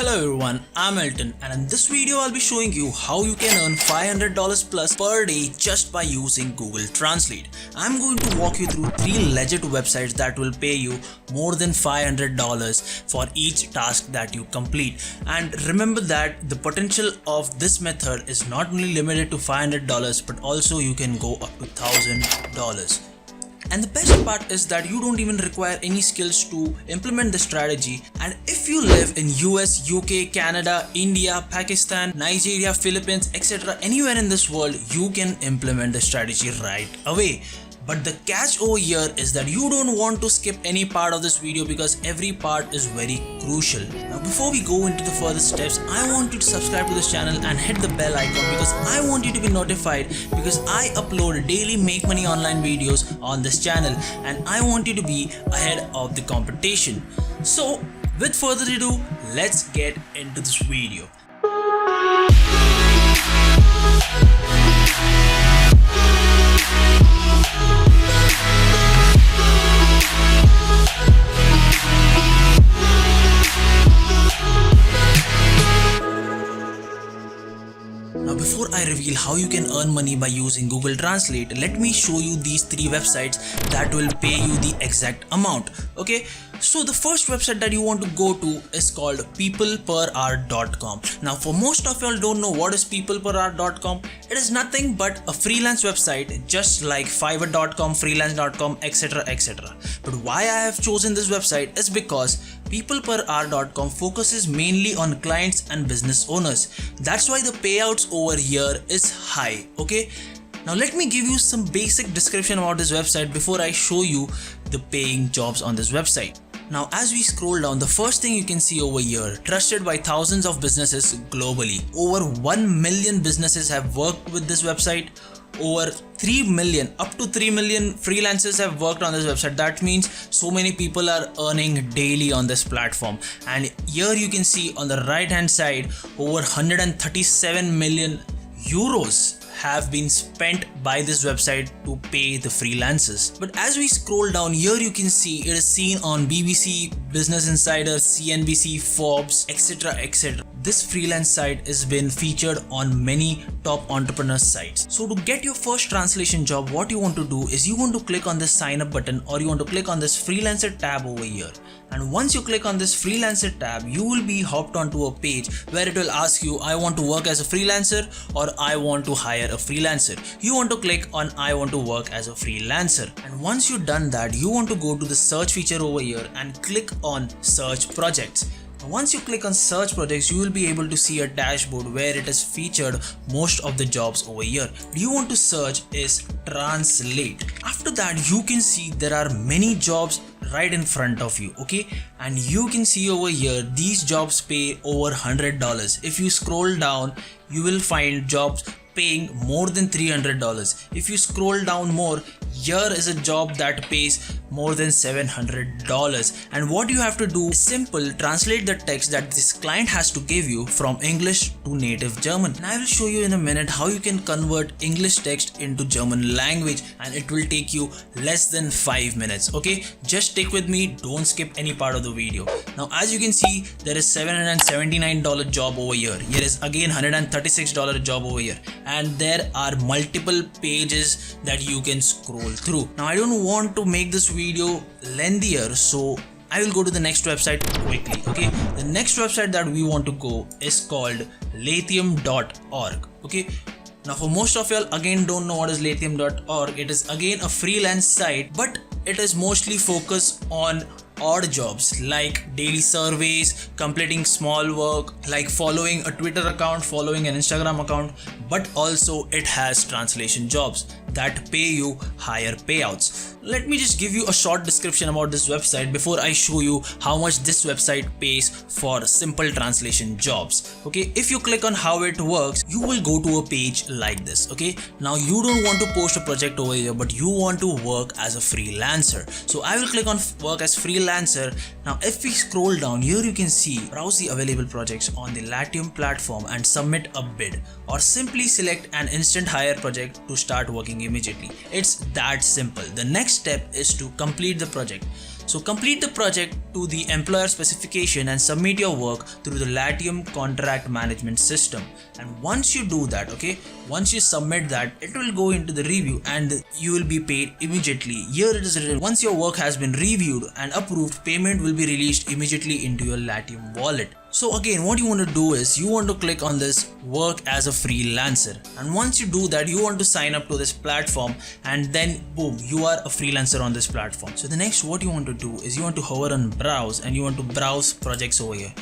Hello everyone, I'm Elton and in this video I'll be showing you how you can earn $500 plus per day just by using Google Translate. I'm going to walk you through 3 legit websites that will pay you more than $500 for each task that you complete. And remember that the potential of this method is not only limited to $500 but also you can go up to $1,000. And the best part is that you don't even require any skills to implement the strategy. And if you live in US, UK, Canada, India, Pakistan, Nigeria, Philippines, etc., anywhere in this world, you can implement the strategy right away. But the catch over here is that you don't want to skip any part of this video because every part is very crucial. Now before we go into the further steps, I want you to subscribe to this channel and hit the bell icon because I want you to be notified because I upload daily make money online videos on this channel and I want you to be ahead of the competition. So with further ado, let's get into this video. Now before I reveal how you can earn money by using Google Translate, let me show you these 3 websites that will pay you the exact amount. Okay, so the first website that you want to go to is called peopleperhour.com. Now for most of y'all don't know what is peopleperhour.com. It is nothing but a freelance website just like fiverr.com, freelance.com, etc, etc. But why I have chosen this website is because peopleperhour.com focuses mainly on clients and business owners. That's why the payouts over here is high. Okay, now let me give you some basic description about this website before I show you the paying jobs on this website. Now as we scroll down, the first thing you can see over here, trusted by thousands of businesses globally. Over 1 million businesses have worked with this website. Over 3 million, up to 3 million freelancers have worked on this website. That means so many people are earning daily on this platform. And here you can see on the right hand side, over 137 million euros have been spent by this website to pay the freelancers. But as we scroll down here, you can see it is seen on BBC, Business Insider, CNBC, Forbes, etc, etc. This freelance site has been featured on many top entrepreneur sites. So to get your first translation job, what you want to do is you want to click on this sign up button or you want to click on this freelancer tab over here. And once you click on this freelancer tab, you will be hopped onto a page where it will ask you, I want to work as a freelancer or I want to hire a freelancer. You want to click on I want to work as a freelancer. And once you've done that, you want to go to the search feature over here and click on search projects. Once you click on search projects, you will be able to see a dashboard where it has featured most of the jobs over here. You want to search is translate. After that, you can see there are many jobs right in front of you. Okay, and you can see over here these jobs pay over $100. If you scroll down, you will find jobs paying more than $300. If you scroll down more, here is a job that pays more than $700. And what you have to do is simple, translate the text that this client has to give you from English to native German. And I will show you in a minute how you can convert English text into German language and it will take you less than 5 minutes. Okay, just stick with me, don't skip any part of the video. Now as you can see, there is $779 job over here. Here is again $136 job over here. And there are multiple pages that you can scroll through. Now I don't want to make this video lengthier, so I will go to the next website quickly. Okay, the next website that we want to go is called lithium.org. Okay, now for most of y'all again don't know what is lithium.org. It is again a freelance site, but it is mostly focused on odd jobs like daily surveys, completing small work like following a Twitter account, following an Instagram account, but also it has translation jobs that pay you higher payouts. Let me just give you a short description about this website before I show you how much this website pays for simple translation jobs. Okay, if you click on how it works, you will go to a page like this. Okay, now you don't want to post a project over here, but you want to work as a freelancer. So I will click on work as freelancer. Now if we scroll down here, you can see browse the available projects on the Latium platform and submit a bid, or simply select an instant hire project to start working immediately. It's that simple. The next step is to complete the project. So complete the project to the employer specification and submit your work through the Latium contract management system. And once you do that, okay, once you submit that, it will go into the review and you will be paid immediately. Here it is written, once your work has been reviewed and approved, payment will be released immediately into your Latium wallet. So again, what you want to do is you want to click on this work as a freelancer, and once you do that, you want to sign up to this platform, and then boom, you are a freelancer on this platform. So the next what you want to do is you want to hover on browse and you want to browse projects over here.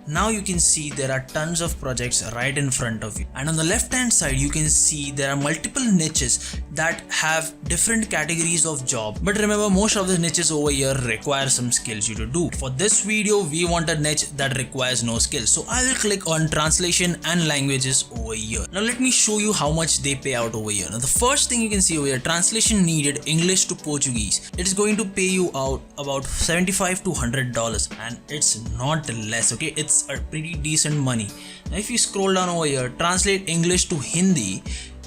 Now you can see there are tons of projects right in front of you, and on the left hand side you can see there are multiple niches that have different categories of job. But remember, most of the niches over here require some skills you to do. For this video we want a niche that requires no skills, so I will click on translation and languages over here. Now let me show you how much they pay out over here. Now the first thing you can see over here, translation needed English to Portuguese. It is going to pay you out about $75 to $100, and it's not less, okay, it's a pretty decent money. Now if you scroll down over here, translate English to Hindi,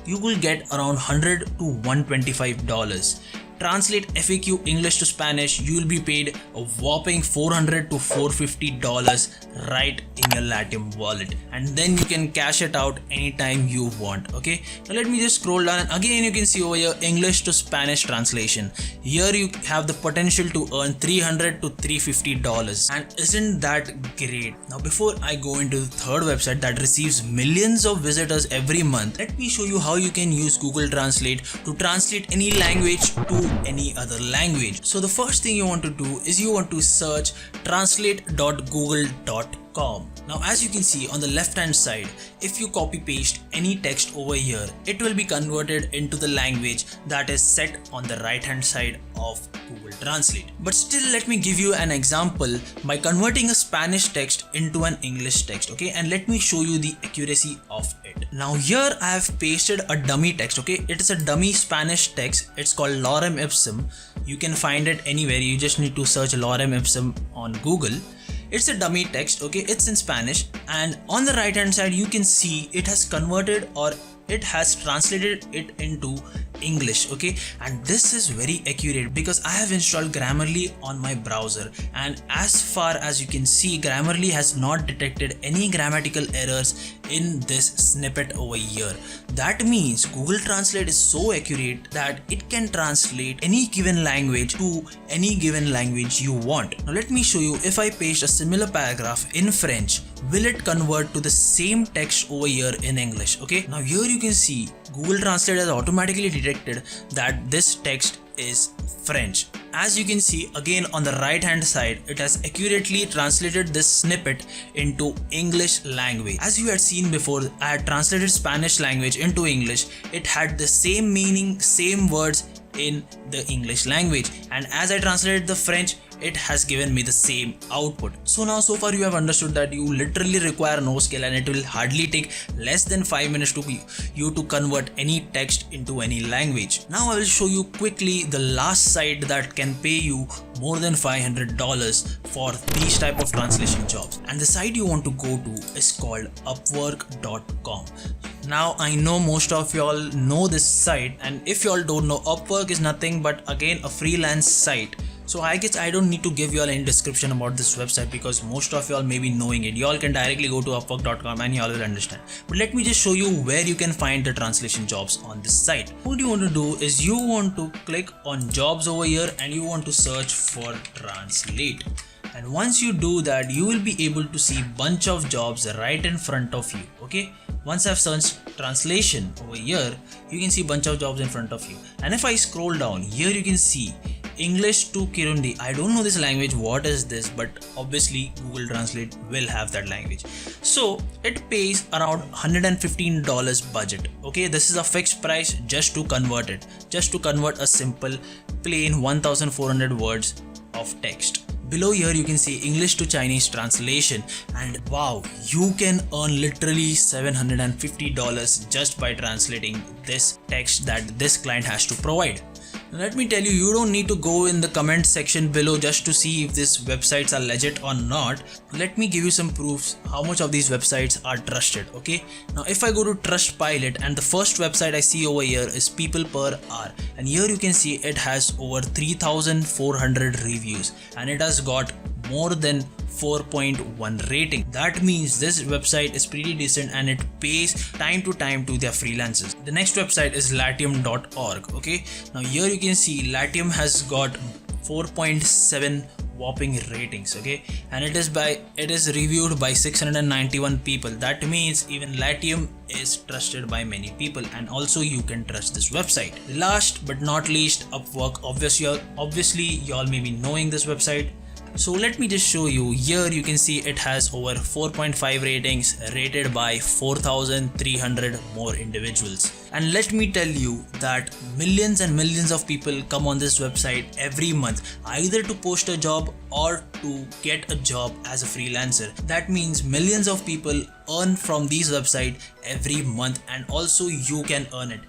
you will get around $100 to $125. Translate FAQ English to Spanish, you will be paid a whopping $400 to $450 right in your Latium wallet, and then you can cash it out anytime you want. Okay, now let me just scroll down, and again you can see over here English to Spanish translation. Here you have the potential to earn $300 to $350, and isn't that great? Now before I go into the third website that receives millions of visitors every month, let me show you how you can use Google Translate to translate any language to any other language. So the first thing you want to do is you want to search translate.google.com. Now as you can see on the left hand side, if you copy paste any text over here, it will be converted into the language that is set on the right hand side of Google Translate. But still, let me give you an example by converting a Spanish text into an English text, okay, and let me show you the accuracy of it. Now here I have pasted a dummy text, okay, it is a dummy Spanish text. It's called lorem ipsum. You can find it anywhere, you just need to search lorem ipsum on Google. It's a dummy text, okay, it's in Spanish, and on the right hand side you can see it has converted, or it has translated it into English, okay, and this is very accurate because I have installed Grammarly on my browser, and as far as you can see, Grammarly has not detected any grammatical errors in this snippet over here. That means Google Translate is so accurate that it can translate any given language to any given language you want. Now let me show you, if I paste a similar paragraph in French, will it convert to the same text over here in English? Okay, now here you can see Google Translate has automatically detected that this text is French. As you can see again on the right hand side, it has accurately translated this snippet into English language. As you had seen before, I had translated Spanish language into English. It had the same meaning, same words in the English language, and as I translated the French, it has given me the same output. So now so far you have understood that you literally require no skill, and it will hardly take less than 5 minutes to you to convert any text into any language. Now I will show you quickly the last site that can pay you more than $500 for these type of translation jobs, and the site you want to go to is called upwork.com. Now I know most of y'all know this site, and if y'all don't know, Upwork is nothing but again a freelance site. So I guess I don't need to give y'all any description about this website because most of y'all may be knowing it. Y'all can directly go to upwork.com and y'all will understand. But let me just show you where you can find the translation jobs on this site. What you want to do is you want to click on jobs over here and you want to search for translate. And once you do that, you will be able to see bunch of jobs right in front of you. Okay, once I've searched translation over here, you can see bunch of jobs in front of you. And if I scroll down here, you can see English to Kirundi. I don't know this language, what is this, but obviously Google Translate will have that language. So it pays around $115 budget. Okay, this is a fixed price just to convert it, just to convert a simple plain 1400 words of text. Below here you can see English to Chinese translation, and wow, you can earn literally $750 just by translating this text that this client has to provide. Let me tell you, you don't need to go in the comment section below just to see if these websites are legit or not. Let me give you some proofs how much of these websites are trusted. Okay, now if I go to Trustpilot, and the first website I see over here is People Per Hour, and here you can see it has over 3,400 reviews and it has got more than 4.1 rating. That means this website is pretty decent and it pays time to time to their freelancers. The next website is latium.org. Okay, now here you can see Latium has got 4.7 whopping ratings. Okay, and it is reviewed by 691 people. That means even Latium is trusted by many people, and also you can trust this website. Last but not least, Upwork. Obviously y'all may be knowing this website. So let me just show you. Here you can see it has over 4.5 ratings, rated by 4,300 more individuals. And let me tell you that millions and millions of people come on this website every month, either to post a job or to get a job as a freelancer. That means millions of people earn from these websites every month, and also you can earn it.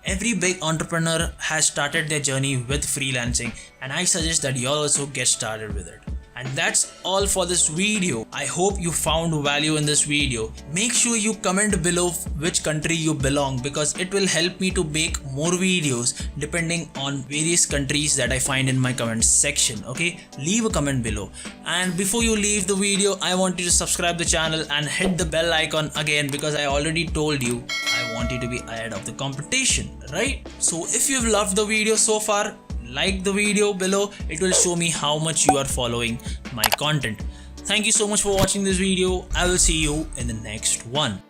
Every big entrepreneur has started their journey with freelancing, and I suggest that you also get started with it. And that's all for this video. I hope you found value in this video. Make sure you comment below which country you belong, because it will help me to make more videos depending on various countries that I find in my comment section. Okay, leave a comment below. And before you leave the video, I want you to subscribe the channel and hit the bell icon again, because I already told you I want you to be ahead of the competition, right? So if you've loved the video so far, like the video below. It will show me how much you are following my content. Thank you so much for watching this video. I will see you in the next one.